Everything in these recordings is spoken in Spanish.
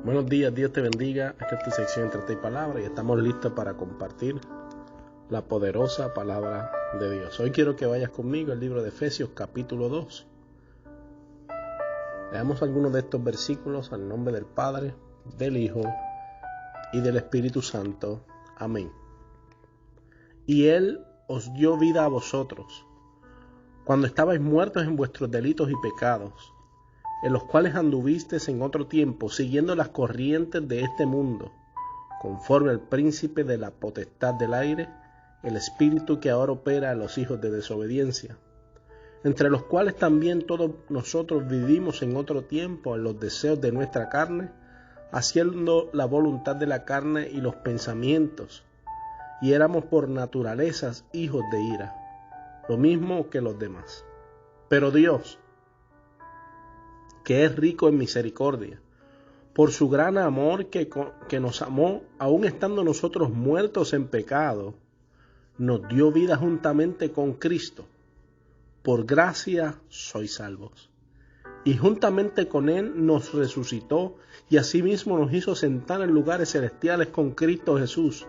Buenos días, Dios te bendiga. Esta es tu sección Entre Té y Palabra y estamos listos para compartir la poderosa palabra de Dios. Hoy quiero que vayas conmigo al libro de Efesios capítulo 2. Leamos algunos de estos versículos al nombre del Padre, del Hijo y del Espíritu Santo. Amén. Y Él os dio vida a vosotros, cuando estabais muertos en vuestros delitos y pecados, en los cuales anduvisteis en otro tiempo, siguiendo las corrientes de este mundo, conforme al príncipe de la potestad del aire, el espíritu que ahora opera en los hijos de desobediencia, entre los cuales también todos nosotros vivimos en otro tiempo en los deseos de nuestra carne, haciendo la voluntad de la carne y los pensamientos, y éramos por naturalezas hijos de ira, lo mismo que los demás. Pero Dios, que es rico en misericordia, por su gran amor que nos amó, aun estando nosotros muertos en pecado, nos dio vida juntamente con Cristo. Por gracia sois salvos. Y juntamente con Él nos resucitó y asimismo nos hizo sentar en lugares celestiales con Cristo Jesús,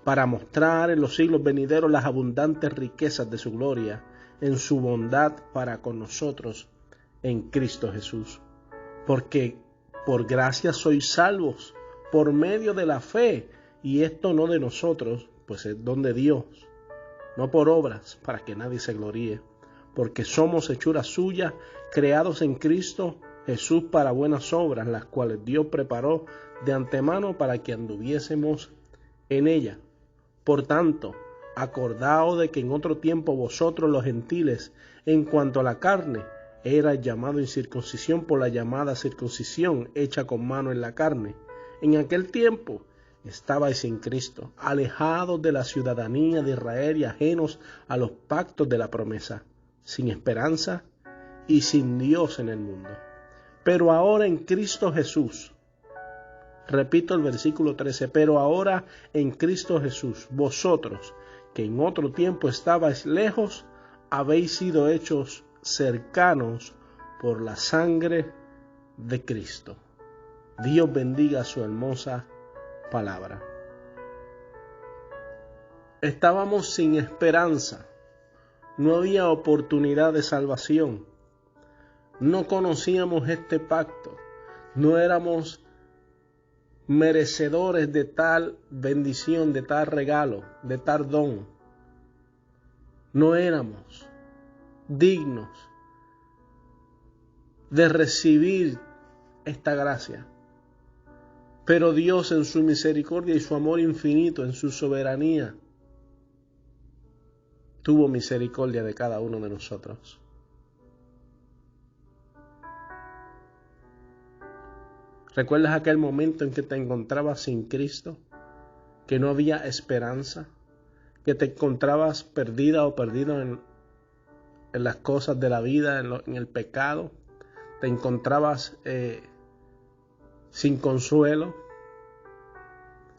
para mostrar en los siglos venideros las abundantes riquezas de su gloria, en su bondad para con nosotros en Cristo Jesús. Porque por gracia sois salvos, por medio de la fe, y esto no de nosotros, pues es don de Dios, no por obras, para que nadie se gloríe, porque somos hechura suya, creados en Cristo Jesús para buenas obras, las cuales Dios preparó de antemano para que anduviésemos en ella. Por tanto, acordaos de que en otro tiempo vosotros los gentiles, en cuanto a la carne, erais llamados incircuncisión por la llamada circuncisión hecha con mano en la carne. En aquel tiempo estabais sin Cristo, alejados de la ciudadanía de Israel y ajenos a los pactos de la promesa, sin esperanza y sin Dios en el mundo. Pero ahora en Cristo Jesús, repito el versículo 13, pero ahora en Cristo Jesús, vosotros que en otro tiempo estabais lejos, habéis sido hechos cercanos por la sangre de Cristo. Dios bendiga su hermosa palabra. Estábamos sin esperanza, no había oportunidad de salvación, no conocíamos este pacto, no éramos merecedores de tal bendición, de tal regalo, de tal don. No éramos dignos de recibir esta gracia. Pero Dios en su misericordia y su amor infinito, en su soberanía, tuvo misericordia de cada uno de nosotros. ¿Recuerdas aquel momento en que te encontrabas sin Cristo? Que no había esperanza, que te encontrabas perdida o perdido en las cosas de la vida, en el pecado. Te encontrabas sin consuelo.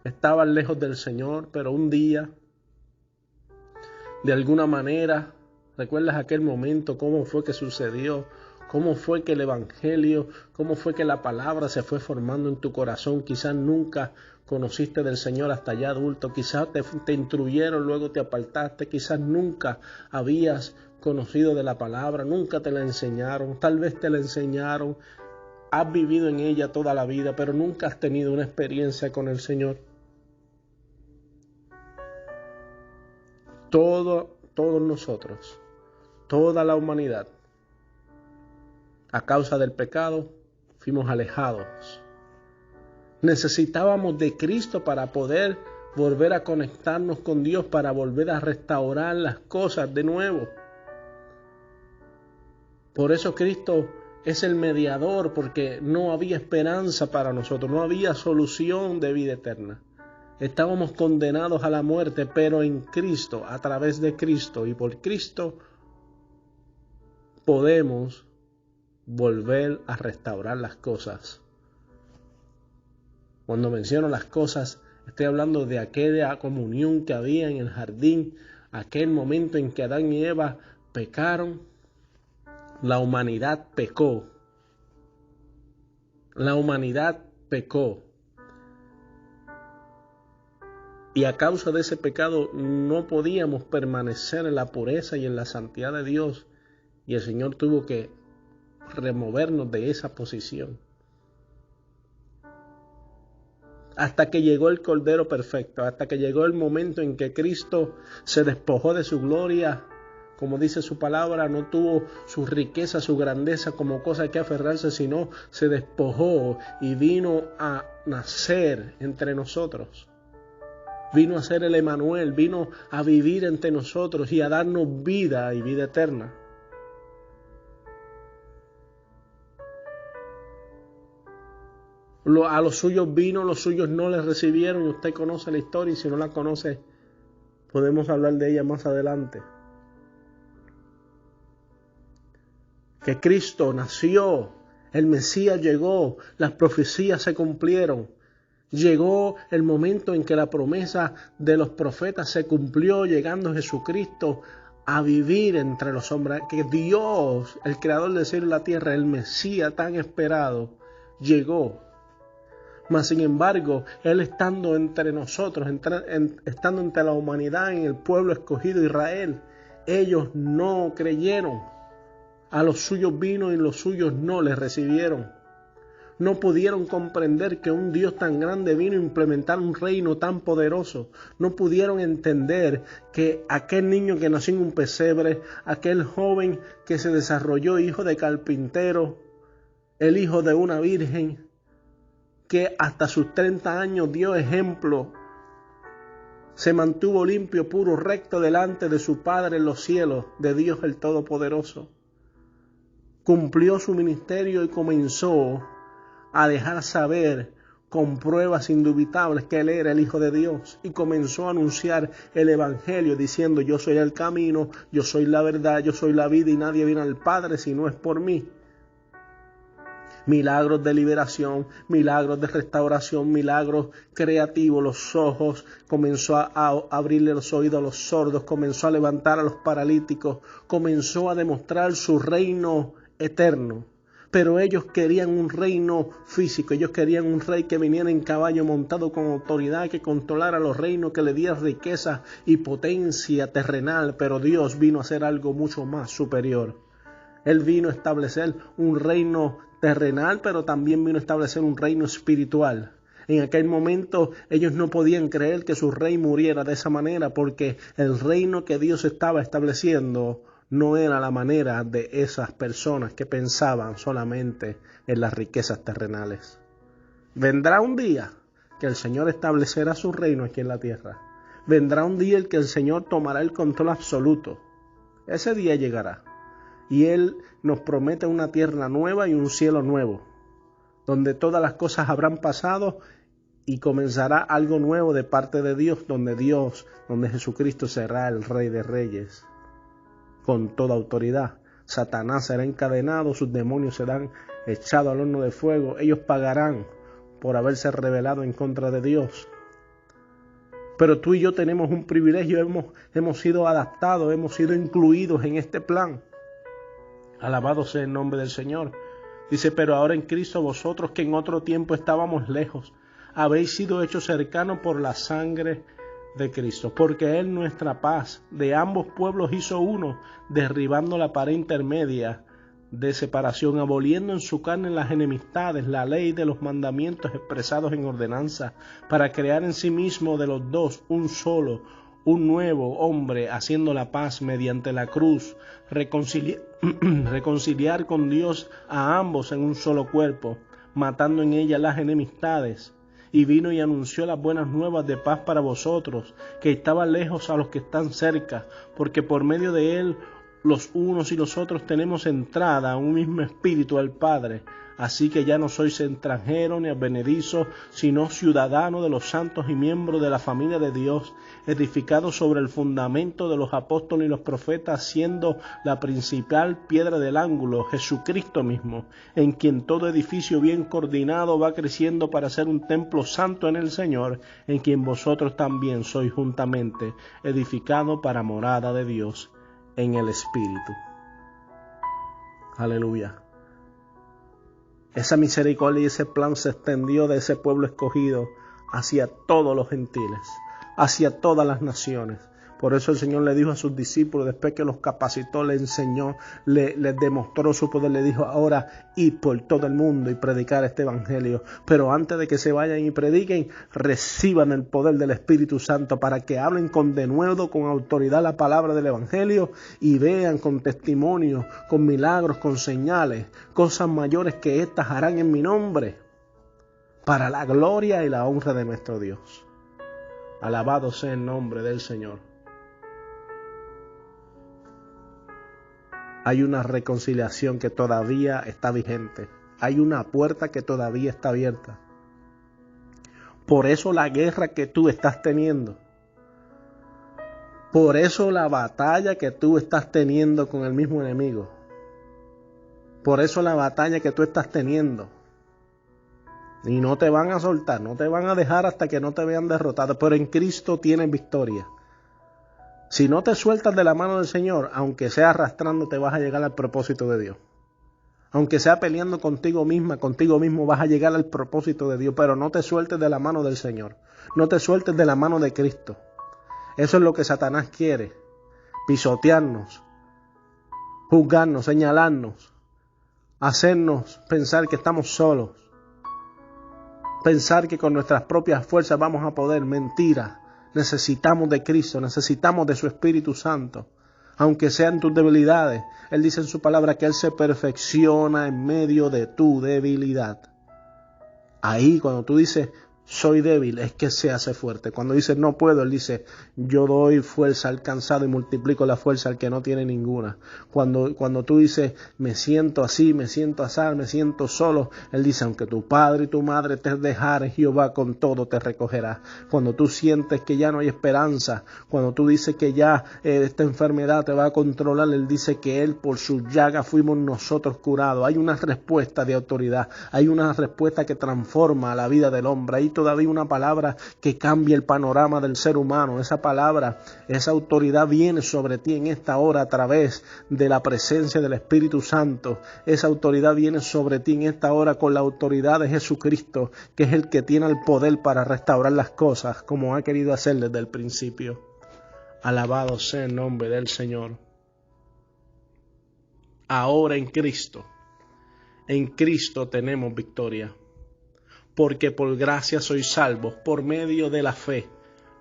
Estabas lejos del Señor, pero un día, de alguna manera, ¿recuerdas aquel momento? ¿Cómo fue que sucedió? ¿Cómo fue que el Evangelio, cómo fue que la palabra se fue formando en tu corazón? Quizás nunca conociste del Señor hasta ya adulto, quizás te instruyeron, luego te apartaste, quizás nunca habías conocido de la palabra, nunca te la enseñaron, tal vez te la enseñaron, has vivido en ella toda la vida, pero nunca has tenido una experiencia con el Señor. Todos nosotros, toda la humanidad, a causa del pecado, fuimos alejados. Necesitábamos de Cristo para poder volver a conectarnos con Dios, para volver a restaurar las cosas de nuevo. Por eso Cristo es el mediador, porque no había esperanza para nosotros, no había solución de vida eterna. Estábamos condenados a la muerte, pero en Cristo, a través de Cristo y por Cristo, podemos volver a restaurar las cosas. Cuando menciono las cosas, estoy hablando de aquella comunión que había en el jardín, aquel momento en que Adán y Eva pecaron, la humanidad pecó. La humanidad pecó. Y a causa de ese pecado no podíamos permanecer en la pureza y en la santidad de Dios. Y el Señor tuvo que removernos de esa posición. Hasta que llegó el Cordero perfecto, hasta que llegó el momento en que Cristo se despojó de su gloria. Como dice su palabra, no tuvo su riqueza, su grandeza como cosa que aferrarse, sino se despojó y vino a nacer entre nosotros. Vino a ser el Emanuel, vino a vivir entre nosotros y a darnos vida y vida eterna. A los suyos vino, los suyos no les recibieron. Y usted conoce la historia, y si no la conoce, podemos hablar de ella más adelante. Que Cristo nació, el Mesías llegó, las profecías se cumplieron. Llegó el momento en que la promesa de los profetas se cumplió, llegando Jesucristo a vivir entre los hombres. Que Dios, el creador del cielo y la tierra, el Mesías tan esperado, llegó. Mas sin embargo, Él estando entre nosotros, estando entre la humanidad, en el pueblo escogido Israel, ellos no creyeron. A los suyos vino y los suyos no les recibieron. No pudieron comprender que un Dios tan grande vino a implementar un reino tan poderoso. No pudieron entender que aquel niño que nació en un pesebre, aquel joven que se desarrolló hijo de carpintero, el hijo de una virgen, que hasta sus 30 años dio ejemplo, se mantuvo limpio, puro, recto delante de su Padre en los cielos, de Dios el Todopoderoso. Cumplió su ministerio y comenzó a dejar saber con pruebas indubitables que Él era el Hijo de Dios, y comenzó a anunciar el Evangelio diciendo: yo soy el camino, yo soy la verdad, yo soy la vida, y nadie viene al Padre si no es por mí. Milagros de liberación, milagros de restauración, milagros creativos, los ojos, comenzó a abrirle los oídos a los sordos, comenzó a levantar a los paralíticos, comenzó a demostrar su reino eterno. Pero ellos querían un reino físico, ellos querían un rey que viniera en caballo montado con autoridad, que controlara los reinos, que le diera riqueza y potencia terrenal, pero Dios vino a hacer algo mucho más superior. Él vino a establecer un reino terrenal, pero también vino a establecer un reino espiritual. En aquel momento ellos no podían creer que su rey muriera de esa manera, porque el reino que Dios estaba estableciendo no era la manera de esas personas que pensaban solamente en las riquezas terrenales. Vendrá un día que el Señor establecerá su reino aquí en la tierra. Vendrá un día en que el Señor tomará el control absoluto. Ese día llegará. Y Él nos promete una tierra nueva y un cielo nuevo, donde todas las cosas habrán pasado y comenzará algo nuevo de parte de Dios, donde Jesucristo será el Rey de Reyes, con toda autoridad. Satanás será encadenado, sus demonios serán echados al horno de fuego, ellos pagarán por haberse rebelado en contra de Dios. Pero tú y yo tenemos un privilegio, hemos sido adaptados, hemos sido incluidos en este plan. Alabado sea el nombre del Señor. Dice: pero ahora en Cristo vosotros, que en otro tiempo estábamos lejos, habéis sido hechos cercanos por la sangre de Cristo, porque Él nuestra paz de ambos pueblos hizo uno, derribando la pared intermedia de separación, aboliendo en su carne las enemistades, la ley de los mandamientos expresados en ordenanza, para crear en sí mismo de los dos un solo, un nuevo hombre, haciendo la paz mediante la cruz, reconciliar con Dios a ambos en un solo cuerpo, matando en ella las enemistades. Y vino y anunció las buenas nuevas de paz para vosotros, que estaban lejos, a los que están cerca, porque por medio de Él los unos y los otros tenemos entrada a un mismo espíritu al Padre. Así que ya no sois extranjeros ni advenedizos, sino ciudadanos de los santos y miembros de la familia de Dios, edificados sobre el fundamento de los apóstoles y los profetas, siendo la principal piedra del ángulo Jesucristo mismo, en quien todo edificio bien coordinado va creciendo para ser un templo santo en el Señor, en quien vosotros también sois juntamente edificados para morada de Dios en el Espíritu. Aleluya. Esa misericordia y ese plan se extendió de ese pueblo escogido hacia todos los gentiles, hacia todas las naciones. Por eso el Señor le dijo a sus discípulos, después que los capacitó, les enseñó, les demostró su poder, le dijo, ahora id por todo el mundo y predicar este evangelio. Pero antes de que se vayan y prediquen, reciban el poder del Espíritu Santo para que hablen con denuedo, con autoridad la palabra del evangelio y vean con testimonio, con milagros, con señales, cosas mayores que estas harán en mi nombre, para la gloria y la honra de nuestro Dios. Alabado sea el nombre del Señor. Hay una reconciliación que todavía está vigente. Hay una puerta que todavía está abierta. Por eso la guerra que tú estás teniendo. Por eso la batalla que tú estás teniendo con el mismo enemigo. Por eso la batalla que tú estás teniendo. Y no te van a soltar, no te van a dejar hasta que no te vean derrotado. Pero en Cristo tienes victoria. Si no te sueltas de la mano del Señor, aunque sea arrastrando, te vas a llegar al propósito de Dios. Aunque sea peleando contigo misma, contigo mismo, vas a llegar al propósito de Dios. Pero no te sueltes de la mano del Señor. No te sueltes de la mano de Cristo. Eso es lo que Satanás quiere. Pisotearnos, juzgarnos, señalarnos, hacernos pensar que estamos solos. Pensar que con nuestras propias fuerzas vamos a poder. Mentira. Necesitamos de Cristo, necesitamos de su Espíritu Santo. Aunque sean tus debilidades, Él dice en su palabra que Él se perfecciona en medio de tu debilidad. Ahí cuando tú dices, soy débil, es que se hace fuerte. Cuando dices, no puedo, Él dice, yo doy fuerza al cansado y multiplico la fuerza al que no tiene ninguna. Cuando tú dices, me siento así, me siento asar, me siento solo, Él dice, aunque tu padre y tu madre te dejaren, Jehová con todo te recogerá. Cuando tú sientes que ya no hay esperanza, cuando tú dices que ya esta enfermedad te va a controlar, Él dice que Él por sus llagas fuimos nosotros curados. Hay una respuesta de autoridad, hay una respuesta que transforma la vida del hombre. Hay todavía una palabra que cambia el panorama del ser humano. Esa palabra, esa autoridad viene sobre ti en esta hora a través de la presencia del Espíritu Santo. Esa autoridad viene sobre ti en esta hora con la autoridad de Jesucristo, que es el que tiene el poder para restaurar las cosas como ha querido hacer desde el principio. Alabado sea el nombre del Señor. Ahora en Cristo tenemos victoria. Porque por gracia sois salvos por medio de la fe.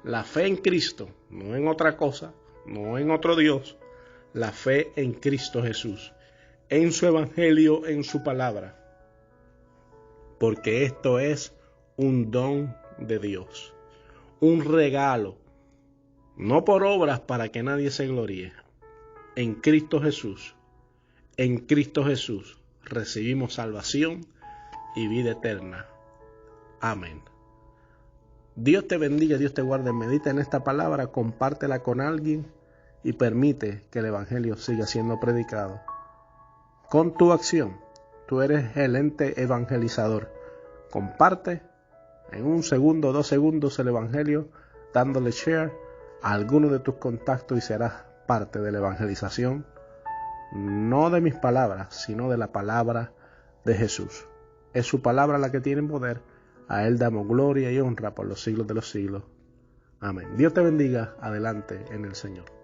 La fe en Cristo, no en otra cosa, no en otro Dios. La fe en Cristo Jesús, en su evangelio, en su palabra. Porque esto es un don de Dios, un regalo, no por obras para que nadie se gloríe. En Cristo Jesús recibimos salvación y vida eterna. Amén. Dios te bendiga, Dios te guarde. Medita en esta palabra, compártela con alguien y permite que el evangelio siga siendo predicado. Con tu acción, tú eres el ente evangelizador. Comparte en 1 segundo, 2 segundos el evangelio, dándole share a alguno de tus contactos y serás parte de la evangelización, no de mis palabras, sino de la palabra de Jesús. Es su palabra la que tiene poder. A Él damos gloria y honra por los siglos de los siglos. Amén. Dios te bendiga. Adelante en el Señor.